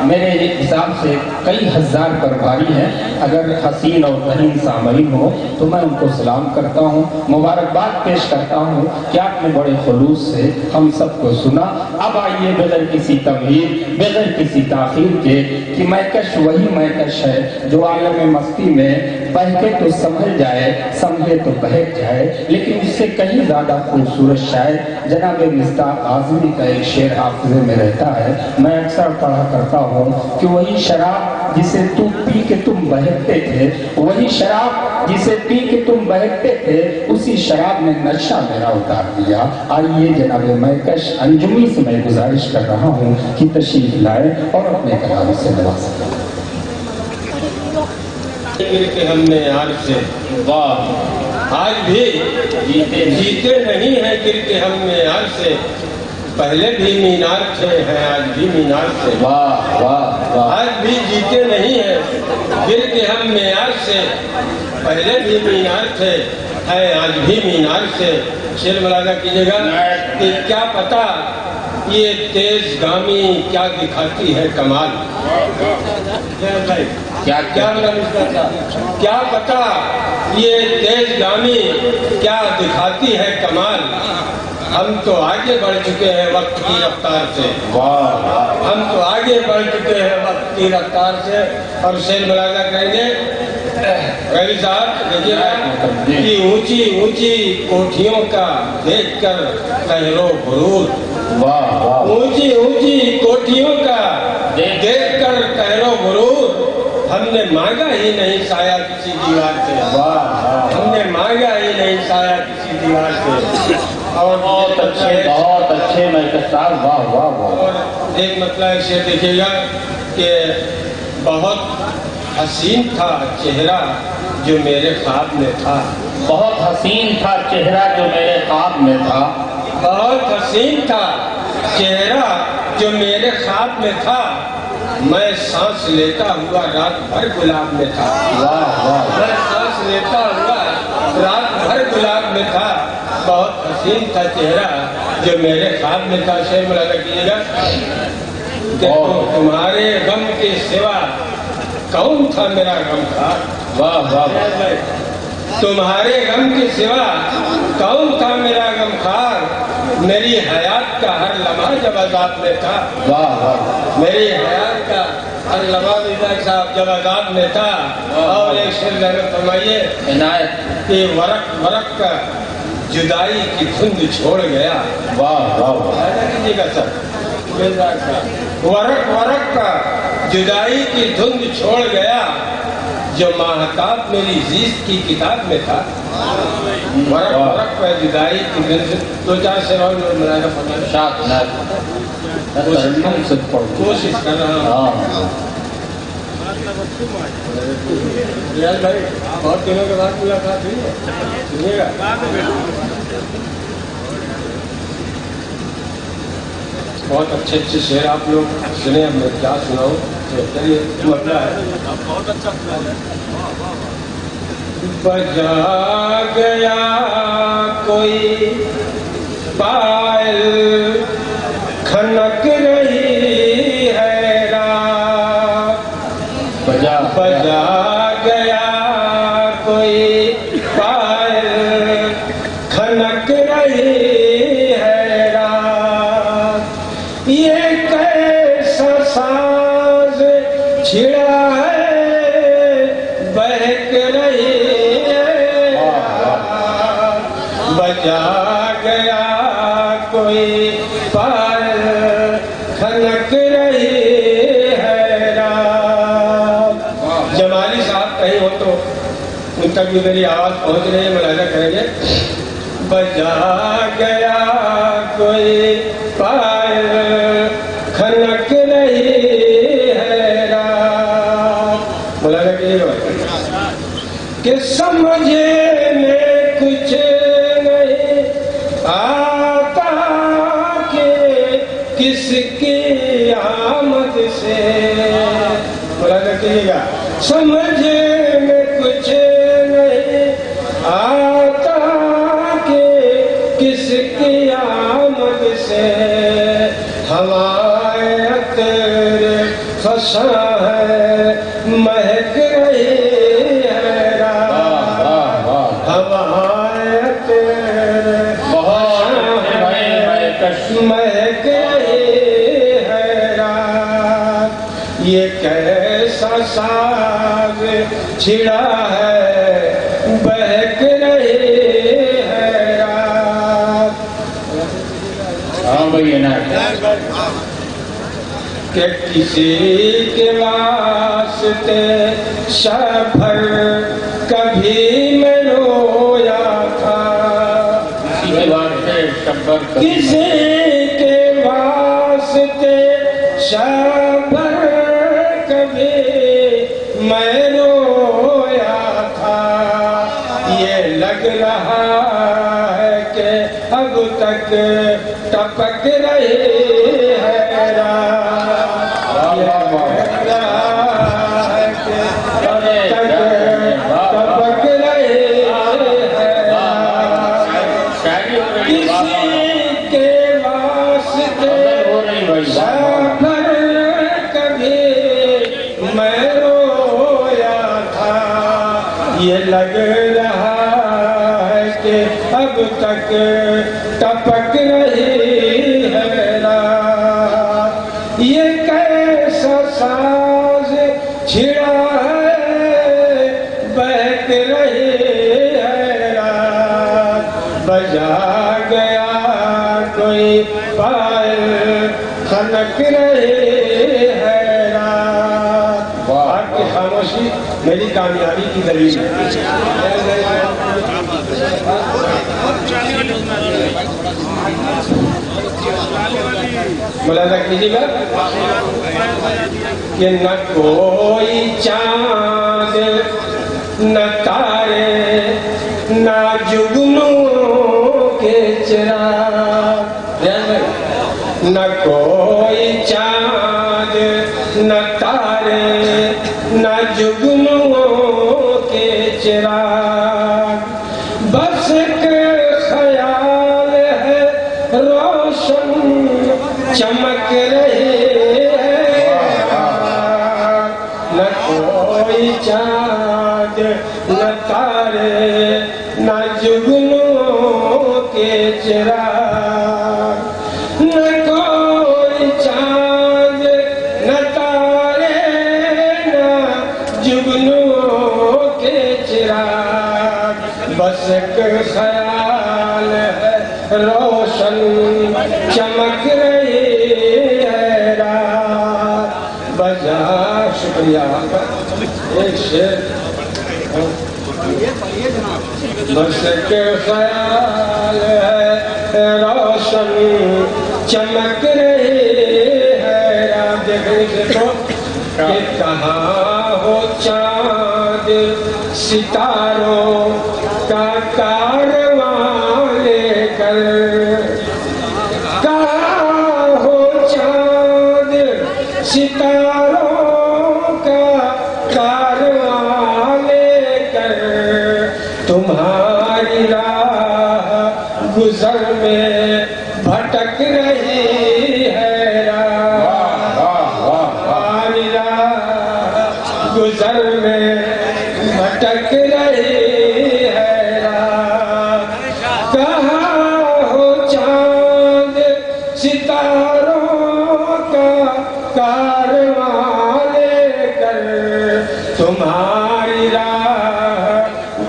میرے حساب سے کئی ہزار کاروباری ہیں، اگر حسین اور بہین سامعین ہو تو میں ان کو سلام کرتا ہوں، مبارکباد پیش کرتا ہوں کہ آپ نے بڑے خلوص سے ہم سب کو سنا۔ اب آئیے بغیر کسی تمہید، بغیر کسی تاخیر کے، کہ مہکش وہی مہکش ہے جو عالم مستی میں بہکے تو سنبھل جائے، سمجھے تو بہک جائے، لیکن اس سے کہیں زیادہ خوبصورت شاعر جناب مصداق اعظمی کا ایک شعر حافظے میں رہتا ہے، میں اکثر پڑھا کرتا ہوں کہ وہی شراب جسے تو پی کے تم بہکتے تھے، وہی شراب جسے پی کے تم بہکتے تھے، اسی شراب نے نشہ میرا اتار دیا۔ آئیے جناب مہکش انجمی سے میں گزارش کر رہا ہوں کہ تشریف لائے اور اپنے کلام سے نوازیں۔ کہ ہم نے یار سے واہ آج بھی جیتے نہیں ہیں، گر کے ہم نے یار سے پہلے بھی مینار تھے، ہیں آج بھی مینار سے واہ واہ واہ، آج بھی جیتے نہیں ہیں، گر کے ہم نے یار سے پہلے بھی مینار تھے، ہیں آج بھی مینار سے۔ شعر ملاحظہ کیجیے گا کہ کیا پتا یہ تیز گامی کیا دکھاتی ہے کمال، کیا پتا یہ تیز گامی کیا دکھاتی ہے کمال، ہم تو آگے بڑھ چکے ہیں وقت کی رفتار سے، ہم تو آگے بڑھ چکے ہیں وقت کی رفتار سے۔ اور شعر ملاحظہ کریں گے غیر صاحب دیکھیے کہ اونچی اونچی کوٹھیوں کا دیکھ کر کہرو غرور، اونچی اونچی کوٹھیوں کا دیکھ کر کہرو غرور، ہم نے مانگا ہی نہیں سایہ کسی دیوار سے، ہم نے مانگا ہی نہیں سایہ کسی دیوار سے۔ اور بہت اچھے مہکش صاحب، واہ واہ واہ۔ اور ایک مطلب شعر دیکھیے گا کہ بہت حسین تھا چہرہ جو میرے خواب میں تھا، بہت حسین تھا چہرہ جو میرے خواب میں تھا، بہت حسین تھا چہرہ جو میرے خواب میں تھا، میں سانس لیتا ہوا رات بھر گلاب میں تھا، میں سانس لیتا ہوا رات بھر گلاب میں تھا، بہت حسین تھا چہرہ جو میرے خواب میں تھا۔ شعر ملاحظہ کیجیے گا کہ تمہارے غم کے سوا کون تھا میرا غم خار، واہ واہ، تمہارے غم کے سوا کون تھا میرا غم خار، میری حیات کا ہر لمحہ جب عذاب میں تھا، واہ واہ، میری حیات کا ہر لمحہ صاحب جب عذاب میں تھا۔ اور ایک شعر ذکر فرمائیے عنایت، کہ ورق ورق کا جدائی کی دھند چھوڑ گیا، واہ واہ، ایسا کیجیے گا سر، ورق ورق کا جدائی کی دھند چھوڑ گیا، جو ماہتاب میری زیست کی کتاب میں تھا، ورق ورق کا جدائی کی دھند۔ دو چار شعر اور ملاحظہ فرمائیے، شاد کوشش کر رہا ہوں۔ ریاض بھائی بہت دنوں کے بعد ملاقات ہوئی ہے، سنیے گا۔ بہت اچھے اچھے شعر آپ لوگ سنے، اب میں کیا سناؤں، چلیے مطلب ہے بہت اچھا بجا گیا کوئی پائل کھنک رہی ہے رات، بجا گیا کوئی پائل کھنک رہی ہے رات، یہ کیسا ساز چھڑا ہے بہک رہی ہے رات، بجا گیا کوئی پائل کھنک رہی ہے رات۔ جمالی صاحب کہیں ہو تو ان تک بھی میری آواز پہنچ رہی ہے، ملاحظہ کریں گے۔ بجا گیا کوئی پائل کھنک رہی ہے رات، ملاحظہ کیجیے گا کہ سمجھے میں کچھ نہیں آتا کہ کس کی آمد سے، ملاحظہ کیجیے گا، سمجھے میں کچھ نہیں آتا کہ کس کی آمد سے، ہوائے عطر خشاں ہے مہک رہی ہے رات ہوائیں تیرے مہک رہی ہے رات یہ کیسا ساز چھڑا ہے بہک رہی ہے رات کہ کسی کے واسطے شب بھر کبھی میں رویا تھا کسی کے واسطے شب بھر کبھی میں رویا تھا یہ لگ رہا ہے کہ اب تک ٹپک رہی ہے رات لگ رہا ہے کہ اب تک ٹپک رہی ہے رات کسی کے واسطے شب بھر کبھی میں رویا تھا یہ لگ رہا ہے کہ اب تک ٹپک رہی ہے رات یہ کیسا ساز چھڑا ہے بہک رہی ہے رات بجا گیا کوئی پائل خنک رہی ہے رات آپ کی خاموشی میری کامیابی کی دلیل ہے ملاحظہ کیجیے گا کہ نہ کوئی چاند نہ تارے نہ جگنوں کے چراغ نہ کوئی چاند نہ تارے نہ جگنوں کے چراغ بس ایک خیال ہے روشن چمک رہی ہے نہ کوئی چاند نہ تارے نہ جگنوں کے چراغ نہ کوئی چاند نہ تارے نہ جگنوں کے چراغ بس ایک خیال ہے روشن چمک رہی ہے رات بجا شکریہ ایک شعر بس ایک خیال ہے روشن چمک رہی ہے رات دیکھنے سے تو کہ کہاں ہو چاند ستاروں کا کارواں لے کر کہاں ہو چاند ستاروں کا کارواں لے کر تمہاری راہ گزر میں بھٹک رہی ہے راہ تمہاری راہ گزر میں بھٹک رہی ہے راہ کہاں ہو چاند ستاروں کا کارواں لے کر تمہاری راہ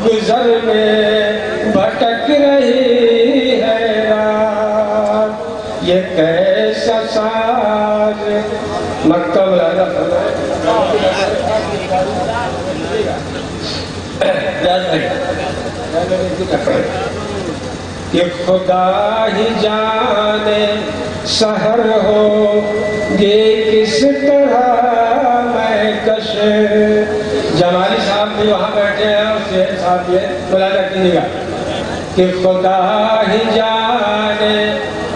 گزر میں بھٹک رہی ہے رات یہ کیسا ساز مکہ ملاحظہ کہ خدا ہی جانے سحر ہو گے کس طرح میں کش جمالی صاحب بھی وہاں بیٹھے ہیں اور شیر صاحب بھی ملاحظہ کیجیے گا کہ خدا ہی جانے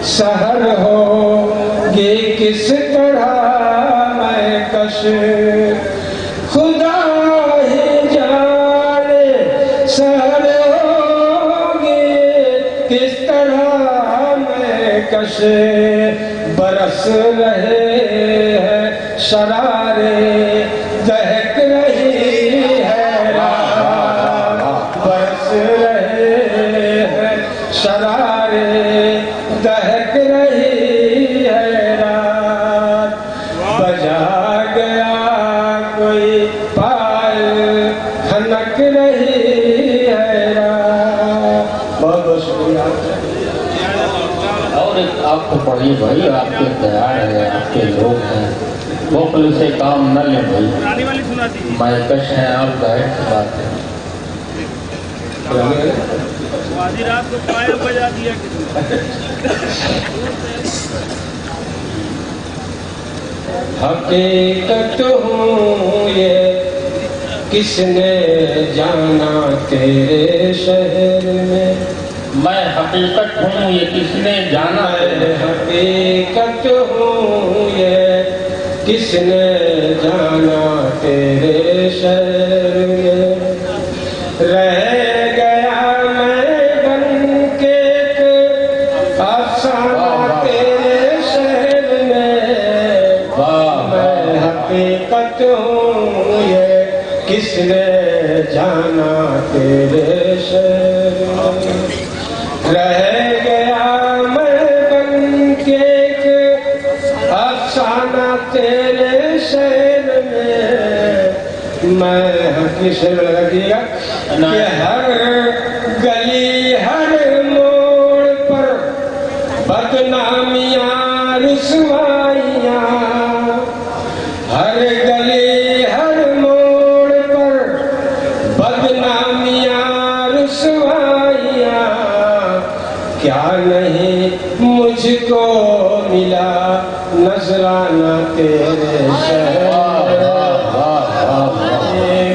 سحر ہو گے کس طرح میں کش خدا ہی جانے سحر کس طرح میں کش برس رہے ہیں شرارے دہک رہی ہے رات برس رہے ہیں شرارے دہک رہی ہے رات بجا گیا کوئی پائے کھنک رہی ہے رات بہت بہت شکریہ اور ایک آپ کو پڑھیے بھائی آپ کے تیار ہیں آپ کے لوگ ہیں بخل سے کام نہ لیں بھائی مائکش ہیں آپ ظاہر سی بات ہے آدھی رات کو پائر بجا دیا حقیقت ہوں یہ کس نے جانا تیرے شہر میں میں حقیقت ہوں یہ کس نے جانا ہے حقیقت ہوں یہ کس نے جانا تیرے شہر میں رہ گیا میں بن کے ایک افسانہ تیرے شہر میں میں حقیقت ہوں یہ کس نے جانا تیرے شہر میں رہ گیا میں بن کے ایک افسانہ تیرے شہر میں حقیقی شہر میں لگی گا کہ ہر گلی ہر موڑ پر بدنامیاں رسوائیاں ہر گلی ہر موڑ پر بدنامیاں رسوائیاں کیا نہیں مجھ کو ملا نذرانہ تیرے شہر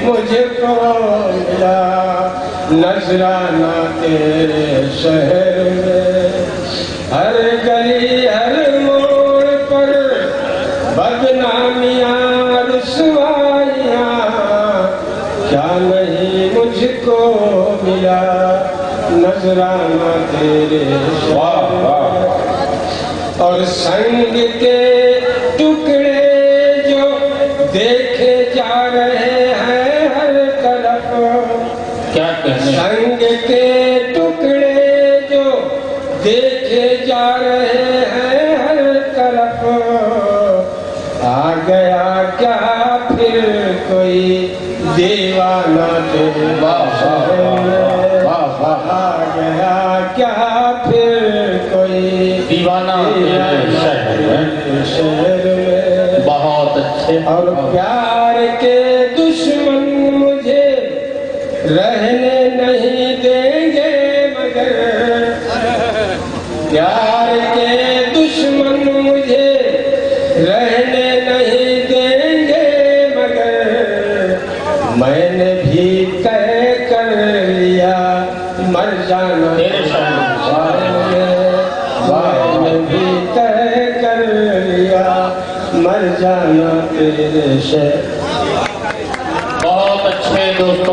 مجھ کو ملا نذرانہ تیرے شہر میں ہر گلی ہر موڑ پر بدنامیاں رسوائیاں کیا نہیں مجھ کو ملا نذرانہ تیرے شہر اور سنگ کے ٹکڑے جو دیکھے جا رہے ہیں ہر طرف کیا کہنے سنگ کے ٹکڑے جو دیکھے جا رہے ہیں ہر طرف آ گیا کیا پھر کوئی دیوانہ تیرے شہر میں آ گیا کیا پھر کوئی دیوانہ تیرے شہر میں بہت اچھے اور پیار کے دشمن مجھے رہنے نہیں دیں گے مگر پیار کے دشمن مجھے رہنے نہیں دیں گے مگر میں نے بھی طے کر لیا مر جانا تیرے شہر میں نے بھی طے کر لیا مر جانا تیرے شہر بہت اچھے دوستوں